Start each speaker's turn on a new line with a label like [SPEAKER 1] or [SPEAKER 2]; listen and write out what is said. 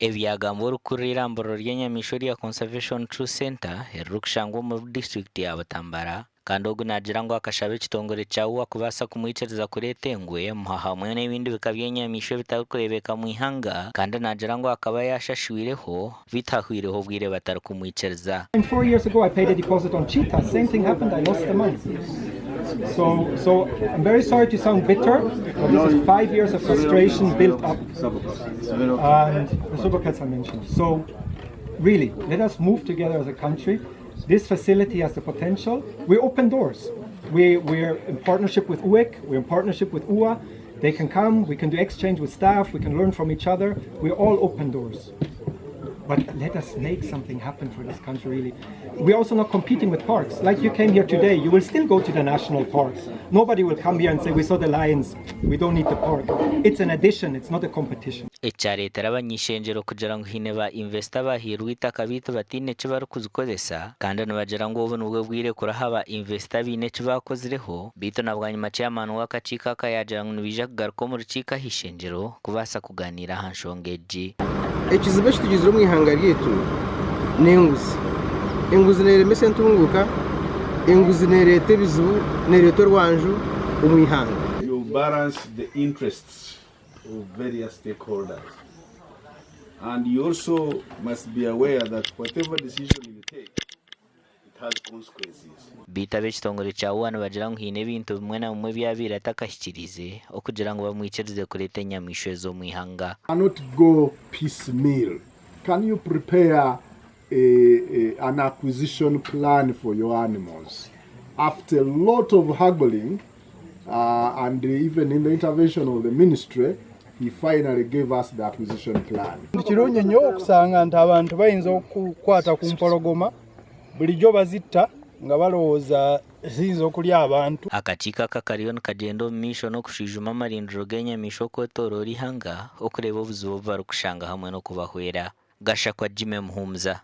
[SPEAKER 1] Ebyagambo rukurira mboro ry'enyamisho rya Conservation True Center erukushangwa mu district ya Butambara kandi ogu nagira ngo akashabe kitongore cyawo akubasa kumwicereza kureta engwe hamwe n'ibindi bika by'enyamisho bitakurebeka mu ihanga kandi nagira ngo akaba yashashwireho bitahwireho bwire batari kumwicereza.
[SPEAKER 2] 4 years ago I paid a deposit on cheetah. Same thing happened. I lost the money. So I'm very sorry to sound bitter, but this is 5 years of frustration built up. And the supercats I mentioned. So really, let us move together as a country. This facility has the potential. We open doors. We're in partnership with UEC. We're in partnership with UA. They can come. We can do exchange with staff. We can learn from each other. We're all open doors. But let us make something happen for this country, really. We're also not competing with parks. Like you came here today, you will still go to the national parks. Nobody will come here and say, we saw the lions, we don't need the park. It's an addition, it's not a competition.
[SPEAKER 1] Ecyaretera abanyishenjero kugira ngo hine ba investor bahirwe itaka bitu batine cyo barukuzikozesa kandi nabagira ngo ubu nubwo bwire kurahaba investor bine cyo bakozireho bito nabwanyuma chairman w'akakiiko akayagira ngo nibija kugaruka mu rukika hishenjero kubasa kuganira hanshongeji.
[SPEAKER 3] Ekizibe kitugizire mu ihanga ryetu enguzi nereme sentunguka enguzi nerete bizibu nereto rwanju mu ihanga.
[SPEAKER 4] You balance the interests of various stakeholders, and you also must be aware that whatever decision you take, it has consequences.
[SPEAKER 1] Bitabe kitongore cyawo bagira ngo hine bintu bimwe na bimwe byabira atakashikirize okugira ngo bamwicereze kureta enyamisho zo mu ihanga.
[SPEAKER 5] Cannot go piecemeal. Can you prepare an acquisition plan for your animals? After a lot of haggling and even in the intervention of the ministry, he finally gave us the acquisition plan.
[SPEAKER 2] Kirungi nnyo okusanga nti abantu bayinza okukwata ku mpologoma bulijjo bazitta nga balowooza ziyinza okulya abantu.
[SPEAKER 1] Akakiiko akakariyo nikagenda omu maisho n'okushijuma amarindiro g'enyamisho kwetooroora ihanga okureba obuzibu obu barikushanga hamwe n'okubahwera. Gasha kwa Jime Muhumuza.